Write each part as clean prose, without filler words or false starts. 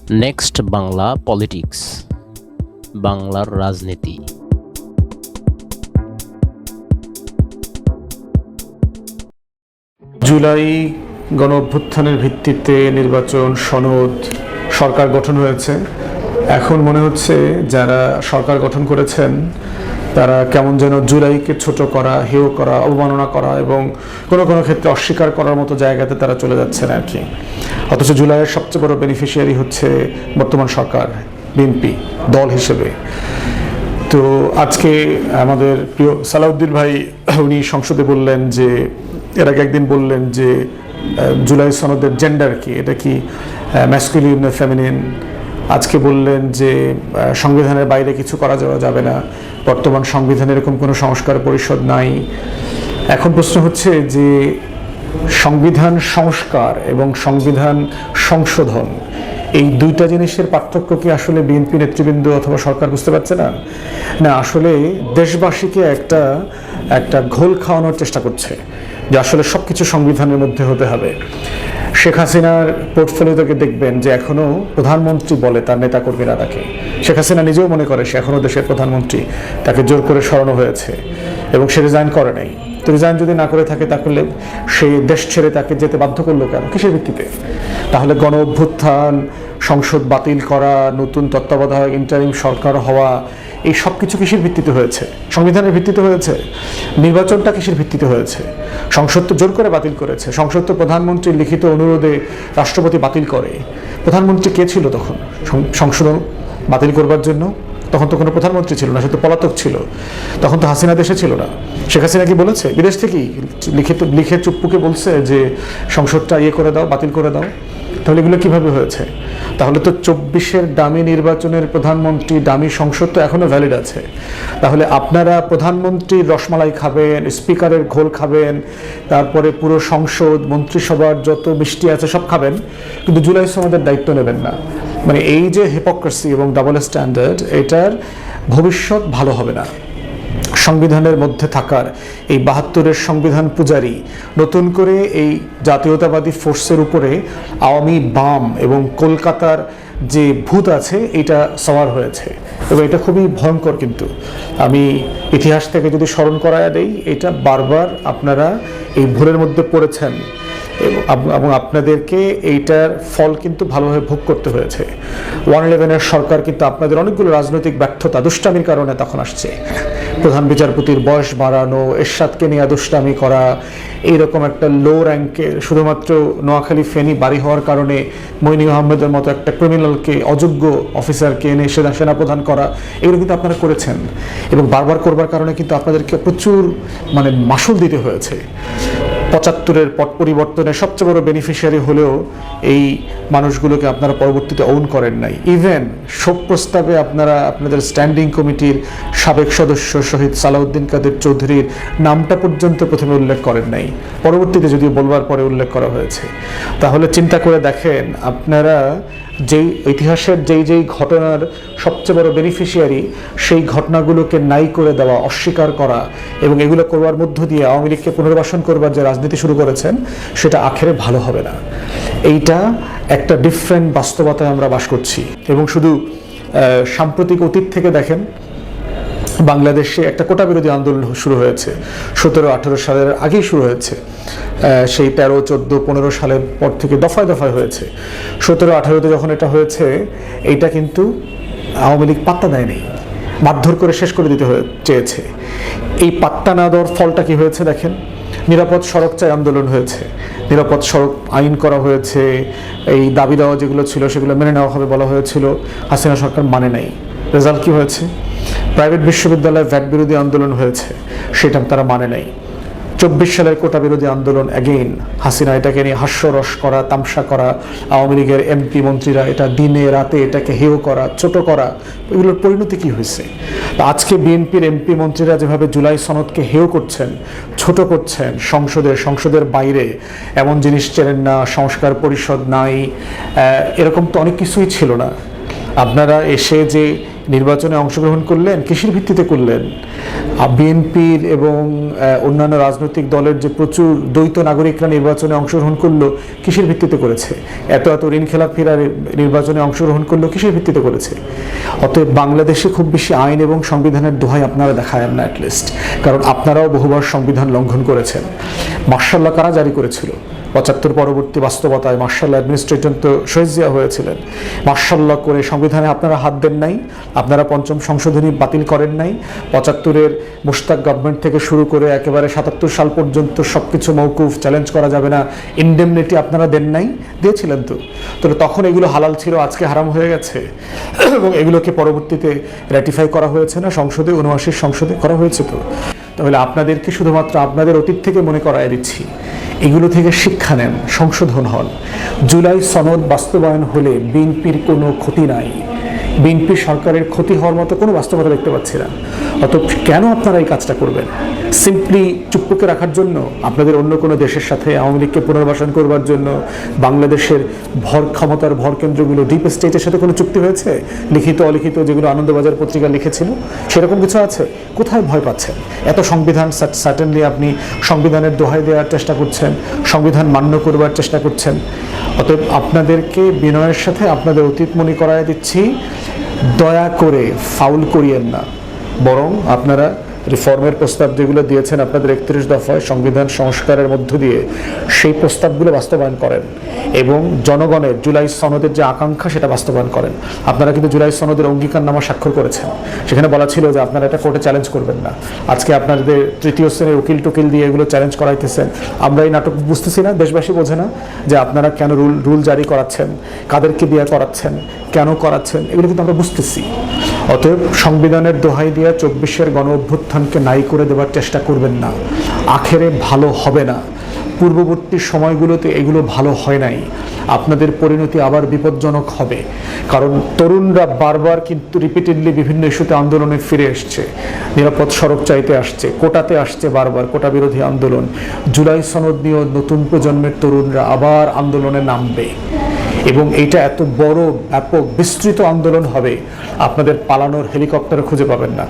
Next Bangla politics, বাংলার রাজনীতি। জুলাই গণ অভ্যুত্থানের ভিত্তিতে নির্বাচন সনদ সরকার গঠন হয়েছে। এখন মনে হচ্ছে যারা সরকার গঠন করেছেন তারা কেমন যেন জুলাইকে ছোট করা, হেয় করা, অবমাননা করা এবং কোনো কোনো ক্ষেত্রে অস্বীকার করার মতো জায়গাতে তারা চলে যাচ্ছেন আর কি। অথচ জুলাইয়ের সবচেয়ে বড় বেনিফিশিয়ারি হচ্ছে বর্তমান সরকার, বিএনপি দল হিসেবে। তো আজকে আমাদের প্রিয় সালাউদ্দিন ভাই উনি সংসদে বললেন যে, এর আগে একদিন বললেন যে জুলাই সনদের জেন্ডার কি, এটা কি ম্যাসকুলিন না ফেমিনিন। আজকে বললেন যে সংবিধানের বাইরে কিছু করা যাবে না, বর্তমান সংবিধানে এরকম কোনো সংস্কার পরিষদ নাই। এখন প্রশ্ন হচ্ছে যে সংবিধান সংস্কার এবং সংবিধান সংশোধন এই দুইটা জিনিসের পার্থক্য কি আসলে বিএনপি নেতৃবৃন্দ অথবা সরকার বুঝতে পারছে না? না, আসলে দেশবাসীকে একটা ঘোল খাওয়ানোর চেষ্টা করছে যে আসলে সবকিছু সংবিধানের মধ্যে হতে হবে। শেখ হাসিনার পোর্টফোলিও থেকে দেখবেন যে এখনো প্রধানমন্ত্রী বলে তার নেতাকর্মীরা তাকে। শেখ হাসিনা নিজেও মনে করে সে এখনো দেশের প্রধানমন্ত্রী, তাকে জোর করে সরানো হয়েছে এবং সে রিজাইন করে নাই। তো রিজাইন যদি না করে থাকে তাহলে সে দেশ ছেড়ে তাকে যেতে বাধ্য করলো কেন, কিসের ভিত্তিতে? তাহলে গণ অভ্যুত্থান, সংসদ বাতিল করা, নতুন তত্ত্বাবধায়ক ইন্টারিম সরকার হওয়া, এই সব কিছু কিসের ভিত্তিতে হয়েছে? সংবিধানের ভিত্তিতে হয়েছে। নির্বাচনটা কিসের ভিত্তিতে হয়েছে? সংসদ তো জোর করে বাতিল করেছে। সংসদ তো প্রধানমন্ত্রীর লিখিত অনুরোধে রাষ্ট্রপতি বাতিল করে। প্রধানমন্ত্রী কে ছিল তখন সংশোধন বাতিল করবার জন্য? তখন তো কোনো প্রধানমন্ত্রী ছিল না, সে তো পলাতক ছিল। তখন তো হাসিনা দেশে ছিল না। শেখ হাসিনা কি বলেছে? বিদেশ থেকেই লিখে চুপ্পুকে বলছে যে সংসদটা করে দাও, বাতিল করে দাও। তাহলে এগুলো কিভাবে হয়েছে? তাহলে তো 24-এর ডামি নির্বাচনের প্রধানমন্ত্রী, ডামি সংসদ তো এখনো ভ্যালিড আছে। তাহলে আপনারা প্রধানমন্ত্রীর রসমালাই খাবেন, স্পিকারের ঘোল খাবেন, তারপরে পুরো সংসদ, মন্ত্রিসভার যত মিষ্টি আছে সব খাবেন, কিন্তু জুলাই সনদের দায়িত্ব নেবেন না। মানে এই যে হিপোক্রেসি এবং ডাবল স্ট্যান্ডার্ড, এটার ভবিষ্যৎ ভালো হবে না। সংবিধানের মধ্যে থাকার এই 72-এর সংবিধান পূজারী নতুন করে এই জাতীয়তাবাদী ফোর্সের উপরে আওয়ামী বাম এবং কলকাতার যে ভূত আছে এটা সওয়ার হয়েছে এবং এটা খুবই ভয়ঙ্কর। কিন্তু আমি ইতিহাস থেকে যদি স্মরণ করায় দেই, এটা বারবার আপনারা এই ভুলের মধ্যে পড়েছেন এবং আপনাদেরকে এইটার ফল কিন্তু ভালোভাবে ভোগ করতে হয়েছে। 111-এর সরকার কিন্তু আপনাদের অনেকগুলো রাজনৈতিক ব্যর্থতা, দুষ্টামির কারণে তখন আসছে। প্রধান বিচারপতির বয়স বাড়ানো, এরশাদকে নিয়ে দুষ্টামি করা, এইরকম একটা লো র্যাঙ্কে শুধুমাত্র নোয়াখালী ফেনী বাড়ি হওয়ার কারণে মইনি আহমেদের মতো একটা ক্রিমিনালকে, অযোগ্য অফিসারকে এনে সেনাপ্রধান করা, এগুলো কিন্তু আপনারা করেছেন এবং বারবার করবার কারণে কিন্তু আপনাদেরকে প্রচুর মাসুল দিতে হয়েছে। 75-এর পট পরিবর্তনের সবচেয়ে বড় বেনিফিশিয়ারি হলেও এই মানুষগুলোকে আপনারা পরবর্তীতে ওন করেন নাই। ইভেন শোক প্রস্তাবে আপনারা আপনাদের স্ট্যান্ডিং কমিটির সাবেক সদস্য শহীদ সালাউদ্দিন কাদের চৌধুরীর নামটা পর্যন্ত প্রথমে উল্লেখ করেন নাই, পরবর্তীতে যদিও বলবার পরে উল্লেখ করা হয়েছে। তাহলে চিন্তা করে দেখেন, আপনারা যেই ইতিহাসের যেই ঘটনার সবচেয়ে বড় বেনিফিশিয়ারি, সেই ঘটনাগুলোকে নাই করে দেওয়া, অস্বীকার করা এবং এগুলো করবার মধ্য দিয়ে আওয়ামী লীগকে পুনর্বাসন করবার যে রাজনীতি শুরু করেছেন, সেটা আখেরে ভালো হবে না। এইটা একটা ডিফারেন্ট বাস্তবতায় আমরা বাস করছি। এবং শুধু সাম্প্রতিক অতীত থেকে দেখেন, বাংলাদেশে একটা কোটা বিরোধী আন্দোলন শুরু হয়েছে 17-18 সালের আগেই শুরু হয়েছে। সেই 13, 14, 15 সালের পর থেকে দফায় দফায় হয়েছে। 17-18-তে যখন এটা হয়েছে, এইটা কিন্তু আওয়ামী লীগ পাত্তা দেয়নি, মারধর করে শেষ করে দিতে চেয়েছে। এই পাত্তা না দেওয়ার ফলটা কি হয়েছে দেখেন। নিরাপদ সড়ক চাই আন্দোলন হয়েছে, নিরাপদ সড়ক আইন করা হয়েছে, এই দাবি দেওয়া যেগুলো ছিল সেগুলো মেনে নেওয়া হবে বলা হয়েছিল, হাসিনা সরকার মানে নাই। রেজাল্ট কি হয়েছে? প্রাইভেট বিশ্ববিদ্যালয়ে ভ্যাট বিরোধী আন্দোলন হয়েছে, সেটা তারা মানে নাই। 24 সালের কোটা বিরোধী আন্দোলন, অ্যাগেইন হাসিনা এটাকে নিয়ে হাস্যরস করা, তামসা করা, আওয়ামী লীগের এমপি মন্ত্রীরা এটা দিনে রাতে এটাকে হেয় করা, ছোট করা, এগুলোর পরিণতি কি হয়েছে? আজকে বিএনপির এমপি মন্ত্রীরা যেভাবে জুলাই সনদকে হেয় করছেন, ছোট করছেন, সংসদের বাইরে এমন জিনিস চেনেন না, সংস্কার পরিষদ নাই, এরকম তো অনেক কিছুই ছিল না। আপনারা এসে যে নির্বাচনে অংশগ্রহণ করলেন কিসের ভিত্তিতে করলেন? বিএনপির এবং অন্যান্য রাজনৈতিক দলের যে প্রচুর দ্বৈত নাগরিকরা নির্বাচনে অংশগ্রহণ করলো কিসের ভিত্তিতে করেছে? এত ঋণ খেলাপিরা নির্বাচনে অংশগ্রহণ করলো কিসের ভিত্তিতে করেছে? অতএব বাংলাদেশে খুব বেশি আইন এবং সংবিধানের দোহাই আপনারা দেখায়েন না অ্যাটলিস্ট, কারণ আপনারাও বহুবার সংবিধান লঙ্ঘন করেছেন। মার্শাল ল কারা জারি করেছিল? ৭৫ পরবর্তী বাস্তবতায় মার্শাল অ্যাডমিনিস্ট্রেশন তো শহীদ জিয়া হয়েছিলেন। মার্শাল ল করে সংবিধানে আপনারা হাত দেন নাই, আপনারা পঞ্চম সংশোধনী বাতিল করেন নাই। ৭৫-এর মুশতাক গভর্নমেন্ট থেকে শুরু করে একেবারে ৭৭ সাল পর্যন্ত সবকিছু মৌকুফ, চ্যালেঞ্জ করা যাবে না, ইনডেমনিটি আপনারা দেন নাই, দিয়েছিলেন তো। তাহলে তখন এগুলো হালাল ছিল, আজকে হারাম হয়ে গেছে। এবং এগুলোকে পরবর্তীতে র্যাটিফাই করা হয়েছে না সংসদে, ৭৯ সংসদে করা হয়েছে তো। তাহলে আপনাদেরকে শুধুমাত্র আপনাদের অতীত থেকে মনে করায় দিচ্ছি, এগুলো থেকে শিক্ষা নেন, সংশোধন হন। জুলাই সনদ বাস্তবায়ন হলে বিএনপির কোনো ক্ষতি নাই, বিএনপি সরকারের ক্ষতি হওয়ার মতো কোনো বাস্তবতা দেখতে পাচ্ছি না। অতএব কেন আপনারা এই কাজটা করবেন? সিম্পলি চুপ্পুকে রাখার জন্য? আপনাদের অন্য কোনো দেশের সাথে আওয়ামী লীগকে পুনর্বাসন করবার জন্য বাংলাদেশের ক্ষমতার ভর কেন্দ্রগুলো ডিপ স্টেটের সাথে কোনো চুক্তি হয়েছে? লিখিত অলিখিত যেগুলো আনন্দবাজার পত্রিকা লিখেছিল সেরকম কিছু আছে? কোথায় ভয় পাচ্ছেন? এত সংবিধান, সার্টেনলি আপনি সংবিধানের দোহাই দেওয়ার চেষ্টা করছেন, সংবিধান মান্য করবার চেষ্টা করছেন। অতএব আপনাদেরকে বিনয়ের সাথে আপনাদের অতীত মনে করায় দিচ্ছি, দয়া করে ফাউল করিয়েন না, বরং আপনারা রিফর্মের প্রস্তাব যেগুলো দিয়েছেন আপনাদের ৩১ দফায় সংবিধান সংস্কারের মধ্য দিয়ে, সেই প্রস্তাবগুলো বাস্তবায়ন করেন এবং জনগণের জুলাই সনদের যে আকাঙ্ক্ষা সেটা বাস্তবায়ন করেন। আপনারা কিন্তু জুলাই সনদের অঙ্গীকারনামা স্বাক্ষর করেছেন, সেখানে বলা ছিল যে আপনারা এটা কোর্টে চ্যালেঞ্জ করবেন না। আজকে আপনাদের তৃতীয় শ্রেণীর উকিল টুকিল দিয়ে এগুলো চ্যালেঞ্জ করাইতেছেন। আমরা এই নাটক বুঝতেছি না, দেশবাসী বোঝে না যে আপনারা কেন রুল জারি করাচ্ছেন, কাদেরকে দিয়ে করাচ্ছেন, কেন করাচ্ছেন, এগুলো কিন্তু আমরা বুঝতেছি। অতএব সংবিধানের দোহাই দিয়া ২৪-এর গণ অভ্যুত্থানকে নাই করে দেওয়ার চেষ্টা করবেন না, আখেরে ভালো হবে না। পূর্ববর্তী সময়গুলোতে এগুলো ভালো হয় নাই, আপনাদের পরিণতি আবার বিপজ্জনক হবে। কারণ তরুণরা বারবার কিন্তু রিপিটেডলি বিভিন্ন ইস্যুতে আন্দোলনে ফিরে এসছে, নিরাপদ সড়ক চাইতে আসছে, কোটাতে আসছে, বারবার কোটা বিরোধী আন্দোলন। জুলাই সনদ নিয়েও নতুন প্রজন্মের তরুণরা আবার আন্দোলনে নামবে এবং এইটা এত বড় ব্যাপক বিস্তৃত আন্দোলন হবে, আপনাদের পালানোর হেলিকপ্টার খুঁজে পাবেন না।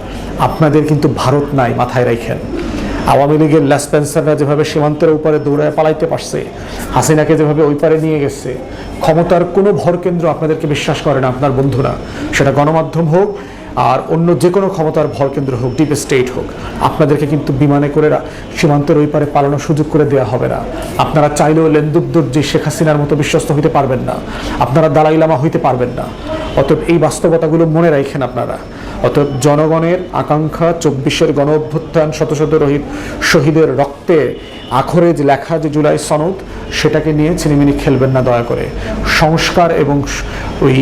আপনাদের কিন্তু ভারত নাই, মাথায় রাখেন। আওয়ামী লীগের ল্যাসপেন্সাররা যেভাবে সীমান্তের উপরে দৌড়ায় পালাইতে পারছে, হাসিনাকে যেভাবে ওই পারে নিয়ে গেছে, ক্ষমতার কোনো ভরকেন্দ্র আপনাদেরকে বিশ্বাস করে না, আপনার বন্ধুরা, সেটা গণমাধ্যম হোক আর অন্য যে কোনো ক্ষমতার ভরকেন্দ্র হোক, ডিপ স্টেট হোক, আপনাদেরকে কিন্তু বিমানে করে সীমান্তের ওই পারে পালানোর সুযোগ করে দেওয়া হবে না। আপনারা চাইলেও লেন্দুদ্দুর্জি শেখ হাসিনার মতো বিশ্বস্ত হইতে পারবেন না, আপনারা দালাই লামা হইতে পারবেন না। অতএব এই বাস্তবতাগুলো মনে রাখেন আপনারা। অতএব জনগণের আকাঙ্ক্ষা, ২৪-এর গণ অভ্যুত্থান, শত শত শহীদের রক্তে আখরে যে লেখা যে জুলাই সনদ, সেটাকে নিয়ে ছিনিমিনি খেলবেন না দয়া করে। সংস্কার এবং ওই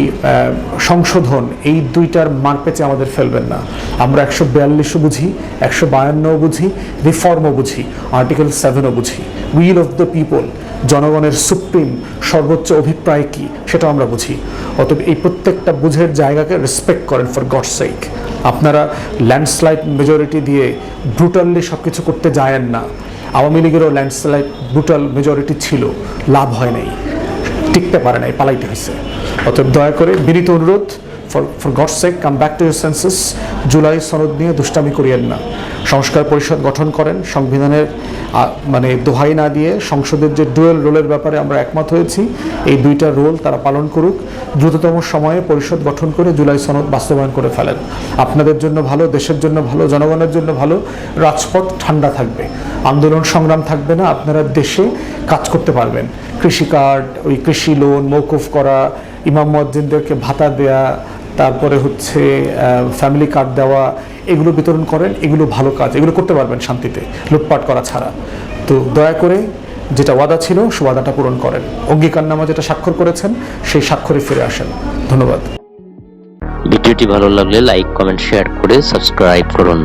সংশোধন, এই দুইটার মারপেচে আমাদের ফেলবেন না। আমরা ১৪২ও বুঝি, ১৫২ও বুঝি, রিফর্মও বুঝি, আর্টিকেল 7ও বুঝি। উইল অফ দ্য পিপল, জনগণের সুপ্রিম সর্বোচ্চ অভিপ্রায় কি, সেটাও আমরা বুঝি। অতএব এই প্রত্যেকটা বুঝের জায়গাকে রেসপেক্ট করেন ফর গডস সেক। আপনারা ল্যান্ডস্লাইড মেজরিটি দিয়ে ব্রুটালি সব কিছু করতে যায়েন না। আওয়ামী লীগেরও ল্যান্ডস্লাইড ব্রুটাল মেজরিটি ছিল, লাভ হয় নাই, টিকতে পারে নাই, পালাইতে হয়েছে। অতএব দয়া করে বিনীত অনুরোধ, for God's sake come back to your senses. জুলাই সনদ নিয়ে দুষ্টামি করিয়েন না। সংস্কার পরিষদ গঠন করেন, সংবিধানের মানে দোহাই না দিয়ে সংসদের যে ডুয়েল রোলের ব্যাপারে আমরা একমত হয়েছি, এই দুইটা রোল তারা পালন করুক। দ্রুততম সময়ে পরিষদ গঠন করে জুলাই সনদ বাস্তবায়ন করে ফেলেন। আপনাদের জন্য ভালো, দেশের জন্য ভালো, জনগণের জন্য ভালো। রাজপথ ঠান্ডা থাকবে, আন্দোলন সংগ্রাম থাকবে না, আপনারা দেশে কাজ করতে পারবেন। কৃষি কার্ড, ওই কৃষি লোন মৌকুফ করা, ইমাম মুয়াজ্জিনদেরকে ভাতা দেয়া, তারপরে হচ্ছে ফ্যামিলি কার্ড দেওয়া, এগুলো বিতরণ করেন। এগুলো ভালো কাজ, এগুলো করতে পারবেন শান্তিতে, লুটপাট করা ছাড়া। তো দয়া করে যেটা ওয়াদা ছিল সে ওয়াদাটা পূরণ করেন। অঙ্গীকারনামা যেটা স্বাক্ষর করেছেন সেই স্বাক্ষরে ফিরে আসেন। ধন্যবাদ। ভিডিওটি ভালো লাগলে লাইক, কমেন্ট, শেয়ার করে সাবস্ক্রাইব করুন।